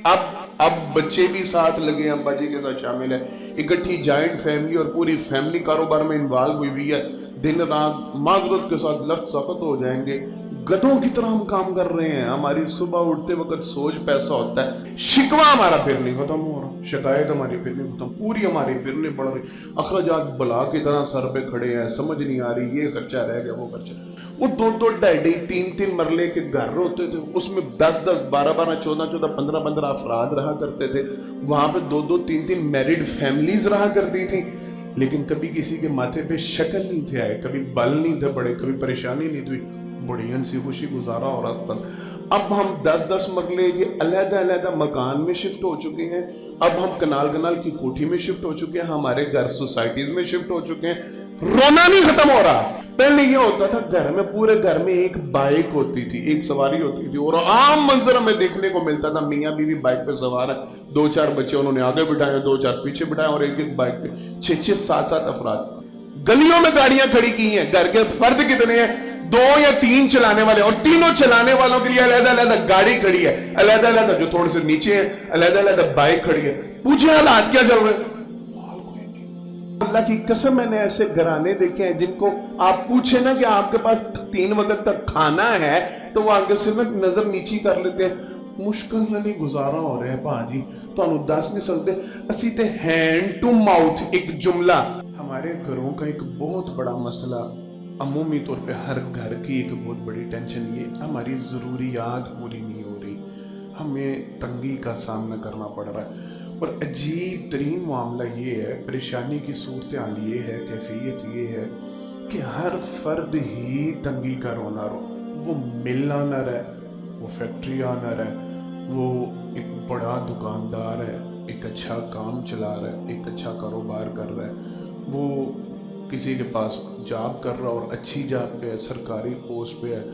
अब बच्चे भी साथ लगे, अब्बा जी के साथ शामिल है, इकट्ठी जॉइंट फैमिली और पूरी फैमिली कारोबार में इन्वॉल्व हुई हुई है। दिन रात माजरत के साथ लफ्ज सख्त हो जाएंगे, गधों की तरह हम काम कर रहे हैं। हमारी सुबह उठते वक्त सोच पैसा होता है, शिकवा हमारा फिर नहीं खत्म हो रहा, शिकायत हमारी फिर नहीं खत्म, पूरी हमारी फिर नहीं बढ़ रही, अखराजात बला की तरह सर पे खड़े हैं, समझ नहीं आ रही, ये खर्चा रह गया, वो खर्चा। वो 2-2, 2.5, 3-3 मरले के घर होते थे, उसमें 10-10, 12-12, 14-14, 15-15 अफराद रहा करते थे। वहां पे 2-2, 3-3 मैरिड फैमिलीज रहा करती थी, लेकिन कभी किसी के माथे पे शक्ल नहीं थे आए, कभी बल नहीं थे बड़े, कभी परेशानी नहीं थी, बड़ी हंसी खुशी गुजारा हो रहा था। अब हम 10-10 मरले के अलग-अलग मकान में शिफ्ट हो चुके हैं, अब हम कनाल की कोठी में शिफ्ट हो चुके हैं, हमारे घर सोसाइटीज में शिफ्ट हो चुके हैं। रोना नहीं खत्म हो रहा। पहले ये होता था घर में, पूरे घर में एक बाइक होती थी, एक सवारी होती थी, और आम मंजर हमें देखने को मिलता था, मियाँ बीवी बाइक पे सवार है, 2-4 बच्चे उन्होंने आगे बिठाए, 2-4 पीछे बिठाए, और एक बाइक पे 6-6, 7-7 अफराद। गलियों में गाड़ियां खड़ी की हैं, घर के फर्द कितने हैं, 2 या 3 चलाने वाले, और तीनों चलाने वालों के लिए अलग-अलग गाड़ी खड़ी है, अलग-अलग जो थोड़े से नीचे है, अलग-अलग बाइक खड़ी है। पूछे हालात क्या चल रहे हैं? अल्लाह की कसम, मैंने ऐसे घराने देखे हैं जिनको आप पूछे ना कि आपके पास 3 वक्त तक खाना है, तो वो आगे से नजर नीची कर लेते हैं। मुश्किल नहीं गुजारा हो रहा है भाजी, तो दस नहीं सकते असी ते हैंड टू माउथ एक जुमला। हमारे घरों का एक बहुत बड़ा मसला, अमूमी तौर पे हर घर की एक बहुत बड़ी टेंशन, ये हमारी ज़रूरियात पूरी नहीं हो रही, हमें तंगी का सामना करना पड़ रहा है। और अजीब तरीन मामला ये है, परेशानी की सूरत हाल ये है, कैफियत ये है कि हर फर्द ही तंगी का रोना रो, वो मिल ऑनर है, वो फैक्ट्री ऑनर है, वो एक बड़ा दुकानदार है, एक अच्छा काम चला रहा है, एक अच्छा कारोबार कर रहा है, वो किसी के पास जॉब कर रहा और अच्छी जॉब पे है, सरकारी पोस्ट पे है,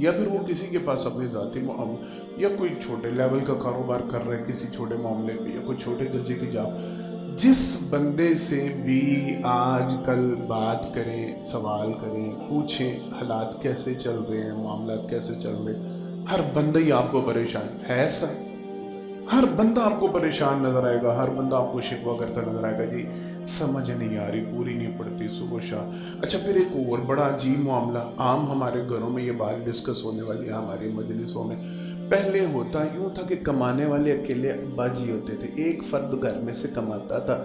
या फिर वो किसी के पास अपने ज़ाती या कोई छोटे लेवल का कारोबार कर रहा है किसी छोटे मामले पे, या कोई छोटे दर्जे की जॉब। जिस बंदे से भी आज कल बात करें, सवाल करें, पूछें हालात कैसे चल रहे हैं, मामलात कैसे चल रहे हैं, हर बंदा ही आपको परेशान है। ऐसा हर बंदा आपको परेशान नजर आएगा, हर बंदा आपको शिकवा करता नजर आएगा, जी समझ नहीं आ रही, पूरी नहीं पड़ती सुबह शाम। अच्छा, फिर एक और बड़ा अजीब मामला, आम हमारे घरों में ये बात डिस्कस होने वाली है, हमारी मजलिसों में। पहले होता यूं था कि कमाने वाले अकेले अब्बा जी होते थे, एक फर्द घर में से कमाता था,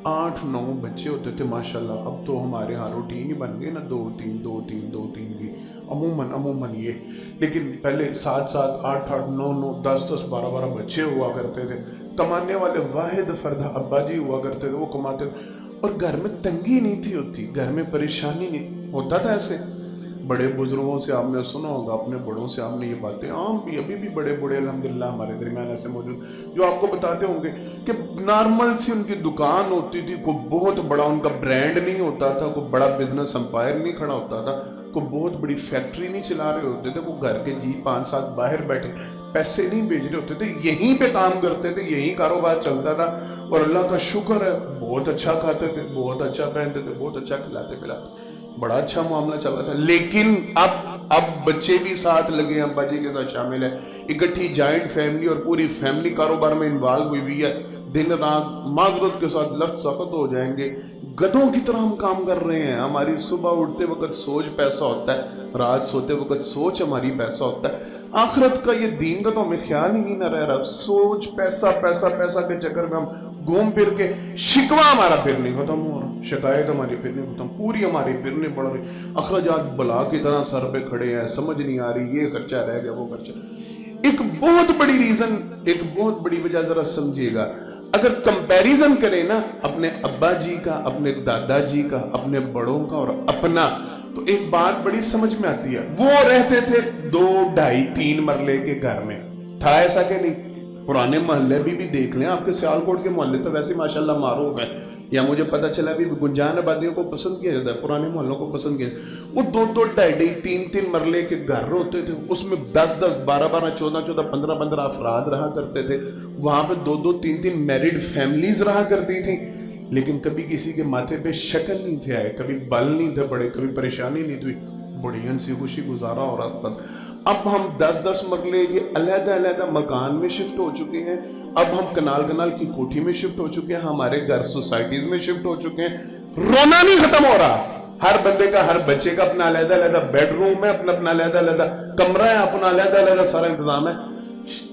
8-9 बच्चे होते थे माशाल्लाह। अब तो हमारे यहाँ रूटीन ही बन गई ना, 2-3 2-3 2-3 की अमूमन ये। लेकिन पहले 7-7 8-8 9-9 10-10 12-12 बच्चे हुआ करते थे, कमाने वाले वाहिद फर्द अब्बा जी हुआ करते थे, वो कमाते थे, और घर में तंगी नहीं थी होती, घर में परेशानी नहीं होता था। ऐसे बड़े बुजुर्गों से आपने सुना होगा, अपने बड़ों से आपने ये बातें, आम भी अभी भी बड़े बड़े अल्हम्दुलिल्लाह हमारे दरमियान ऐसे मौजूद, जो आपको बताते होंगे कि नॉर्मल सी उनकी दुकान होती थी, कोई बहुत बड़ा उनका ब्रांड नहीं होता था, कोई बड़ा बिजनेस एम्पायर नहीं खड़ा होता था, कोई बहुत बड़ी फैक्ट्री नहीं चला रहे होते थे, वो घर के जी 5-7 बाहर बैठे पैसे नहीं भेज रहे होते थे, यहीं पे काम करते थे, यहीं कारोबार चलता था, और अल्लाह का शुक्र है बहुत अच्छा खाते थे, बहुत अच्छा पहनते थे, बहुत अच्छा खिलाते पिलाते, बड़ा अच्छा मामला चल रहा था। लेकिन अब बच्चे भी साथ लगे, अब्बा जी के साथ शामिल है, इकट्ठी जॉइंट फैमिली और पूरी फैमिली कारोबार में इन्वॉल्व हुई हुई है। दिन रात माजरत के साथ लफ्ज सख्त हो जाएंगे, गधों की तरह हम काम कर रहे हैं। हमारी सुबह उठते वक्त सोच पैसा होता है, रात सोते वक्त सोच हमारी पैसा होता है, आखिरत का ये दीन का तो हमें ख्याल ही नहीं रह रहा। सोच पैसा पैसा पैसा के चक्कर में हम घूम फिर के, शिकवा हमारा फिर नहीं खत्म हो रहा, शिकायत हमारी फिर नहीं खत्म, पूरी हमारी फिर नहीं बढ़ रही, अखराजात बला की तरह सर पे खड़े हैं, समझ नहीं आ रही, ये खर्चा रह गया, वो खर्चा। एक बहुत बड़ी रीजन, एक बहुत बड़ी वजह जरा समझिएगा, अगर कंपैरिजन करें ना अपने अब्बा जी का, अपने दादा जी का, अपने बड़ों का और अपना, तो एक बात बड़ी समझ में आती है। वो रहते थे 2, 2.5, 3 मरले के घर में, था ऐसा कि नहीं? पुराने मोहल्ले भी देख लें, आपके सियालकोट के मोहल्ले तो वैसे माशाल्लाह मारूफ है, या मुझे पता चला भी गुंजान आबादियों को पसंद किया जाता है, पुराने मोहल्लों को पसंद किया जाता है। वो 2-2, 2.5, 3-3 मरले के घर होते थे, उसमें 10-10, 12-12, 14-14, 15-15 अफराद रहा करते थे, वहां पे 2-2, 3-3 मैरिड फैमिलीज रहा करती थी, लेकिन कभी किसी के माथे पे शक्ल नहीं थे आए, कभी बल नहीं थे बड़े, कभी परेशानी नहीं थी, बड़ी हंसी खुशी गुजारा हो रहा था। अब हम 10-10 मरले के अलग-अलग मकान में शिफ्ट हो चुके हैं। अब हम कनाल की कोठी में शिफ्ट हो चुके हैं, हमारे घर सोसाइटीज में शिफ्ट हो चुके हैं। रोना नहीं खत्म हो रहा। हर बंदे का, हर बच्चे का अपना अलग-अलग बेडरूम है, अपना अलग-अलग कमरा है, अपना अलग-अलग सारा इंतजाम है।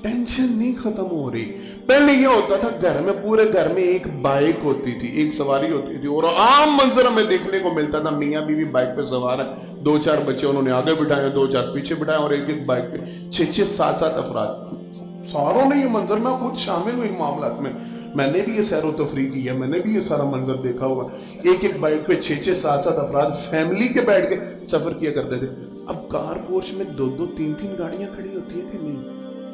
टेंशन नहीं खत्म हो रही। पहले ये होता था घर में, पूरे घर में एक बाइक होती थी, एक सवारी होती थी, और आम मंजर हमें देखने को मिलता था, मियाँ बीवी बाइक पे सवार है, 2-4 बच्चे उन्होंने आगे बिठाए, 2-4 पीछे बिठाए, और एक बाइक पे 6-6, 7-7 अफराद। सारों ने ये मंजर, मैं खुद शामिल हूँ इन मामलात में, मैंने भी ये सैर व तफरीह की है, मैंने भी ये सारा मंजर देखा हुआ। एक बाइक पे 6-6, 7-7 अफराद फैमिली के बैठ के सफर किया करते थे। अब कार पोर्च में 2-2, 3-3 गाड़ियां खड़ी होती है कि नहीं?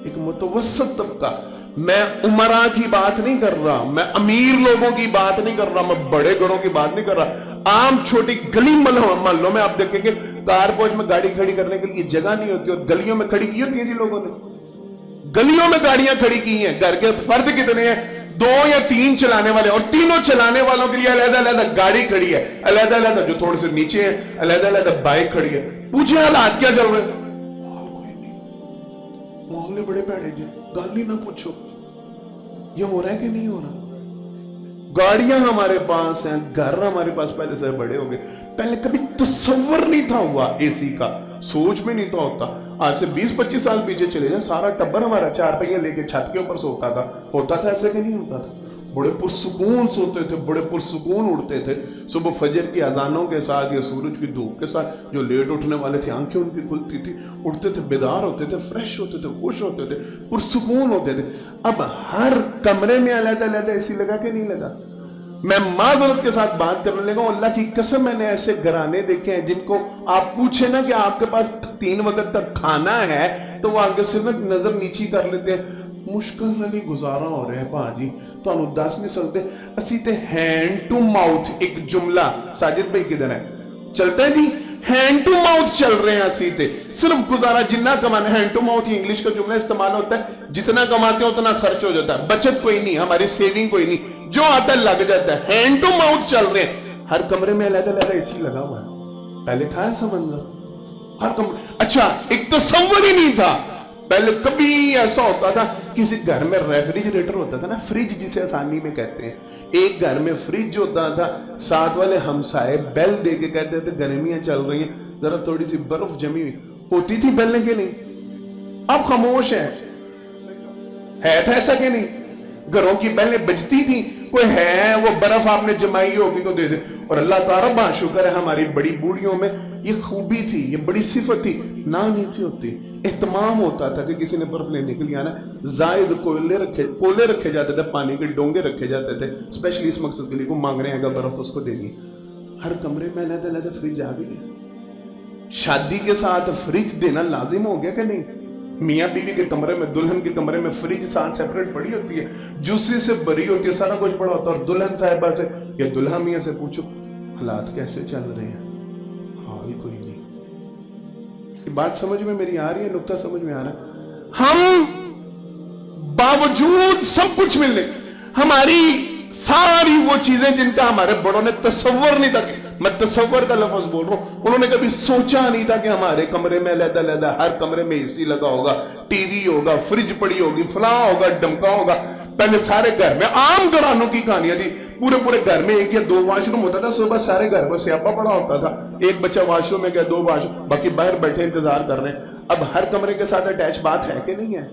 एक मुतवस्सित तबका। मैं उमरा की बात नहीं कर रहा, मैं अमीर लोगों की बात नहीं कर रहा, मैं बड़े घरों की बात नहीं कर रहा। आम छोटी गली मोहल्लों में आप देखेंगे कार पोर्च में गाड़ी खड़ी करने के लिए जगह नहीं होती, और गलियों में खड़ी की होती है जी लोगों ने। गलियों में गाड़ियां खड़ी की हैं। घर के फर्द कितने हैं? 2 या 3 चलाने वाले, और तीनों चलाने वालों के लिए अलग-अलग गाड़ी खड़ी है, अलग-अलग जो थोड़े से नीचे है, अलग-अलग बाइक खड़ी है। पूछे हालात क्या चल रहे हैं? मोहल्ले बड़े भैड़े जी, गाल ही ना पूछो। ये हो रहा है कि नहीं हो रहा? गाड़ियां हमारे पास हैं, घर हमारे पास पहले से बड़े हो गए। पहले कभी तसव्वुर नहीं था हुआ एसी का, सोच में नहीं था होता। आज से 20-25 साल पीछे चले जाए, सारा टब्बर हमारा 4 पहिए लेके छत के ऊपर सोता था। होता था ऐसे कि नहीं होता था? बड़े पुरसुकून सोते थे, बड़े पुरसुकून उड़ते थे। सुबह फजर की अजानों के साथ या सूरज की धूप के साथ, जो लेट उठने वाले थे आंखें उनकी खुलती थी, उठते थे, बेदार होते थे, फ्रेश होते थे, खुश होते थे, पुरसुकून होते थे। अब हर कमरे में अलग-अलग एसी लगा के नहीं लगा। मैं माज़रत के साथ बात करने लगा, अल्लाह की कसम मैंने ऐसे घराने देखे हैं जिनको आप पूछे ना कि आपके पास 3 वक्त तक खाना है, तो वो आगे से ना नजर नीची कर लेते हैं। मुश्किल नहीं गुजारा हो रहा है भाजी, तो दस नहीं सकते। असी ते हैंड टू माउथ एक जुमला, साजिद भाई किधर है? चलता है जी, हैंड टू माउथ चल रहे हैं असी ते। सिर्फ गुजारा जितना कमाना, हैंड टू माउथ इंग्लिश का जुमला इस्तेमाल होता है, जितना कमाते हैं उतना खर्च हो जाता है, बचत कोई नहीं, हमारी सेविंग कोई नहीं, जो आता है लग जाता है। हैंड टू माउथ चल रहे हैं। हर कमरे में अलग-अलग एसी लगा हुआ है। पहले था ऐसा मंजर? हर कमरे, अच्छा एक तसव्वुर ही नहीं था। पहले कभी ऐसा होता था, किसी घर में रेफ्रिजरेटर होता था ना, फ्रिज जिसे आसानी में कहते हैं। एक घर में फ्रिज होता था, साथ वाले हमसाए बेल दे के कहते थे गर्मियां चल रही हैं, जरा थोड़ी सी बर्फ जमी हुई होती थी, बेलने के नहीं। अब खामोश है था ऐसा कि नहीं? घरों की बेलें बजती थी, कोई है वो बर्फ आपने जमाई होगी तो दे दे। और अल्लाह ताला शुक्र है हमारी बड़ी बूढ़ियों में ये खूबी थी, ये बड़ी सिफत थी, ना नहीं थी होती। एहतमाम होता था कि किसी ने बर्फ लेने के लिए आना, जायद कोले रखे जाते थे, पानी के डोंगे रखे जाते थे, स्पेशली इस मकसद के लिए। को मांग रहे हैं बर्फ तो उसको देंगे। हर कमरे में अलग-अलग फ्रिज आ गई। शादी के साथ फ्रिज देना लाजिम हो गया कि नहीं? मियाँ बीवी के कमरे में, दुल्हन के कमरे में फ्रिज साथ सेपरेट पड़ी होती है, जूसी से भरी होती है, सारा कुछ पड़ा होता है। और दुल्हन साहिबा से या दुल्हा मियाँ से पूछो हालात कैसे चल रहे हैं? हाल कोई नहीं। ये बात समझ में मेरी आ रही है? नुक्ता समझ में आ रहा है? हम बावजूद सब कुछ मिलने, हमारी सारी वो चीजें जिनका हमारे बड़ों ने तसव्वुर नहीं था, मैं तसव्वुर का लफ्ज बोल रहा हूं, उन्होंने कभी सोचा नहीं था कि हमारे कमरे में अलग-अलग, हर कमरे में एसी लगा होगा, टीवी होगा, फ्रिज पड़ी होगी, फलां होगा, डमका होगा। पहले सारे घर में आम घरानों की कहानियां थी, पूरे घर में 1 या 2 वॉशरूम होता था। सुबह सारे घर में स्यापा पड़ा होता था, एक बच्चा वॉशरूम में गया, 2 वॉशरूम, बाकी बाहर बैठे इंतजार कर रहे हैं। अब हर कमरे के साथ अटैच बात है कि नहीं है?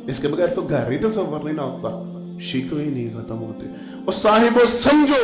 इसके बगैर तो घर ही तसव्वुर नहीं ना होता। शिकवे नहीं खत्म होते। और साहिबो समझो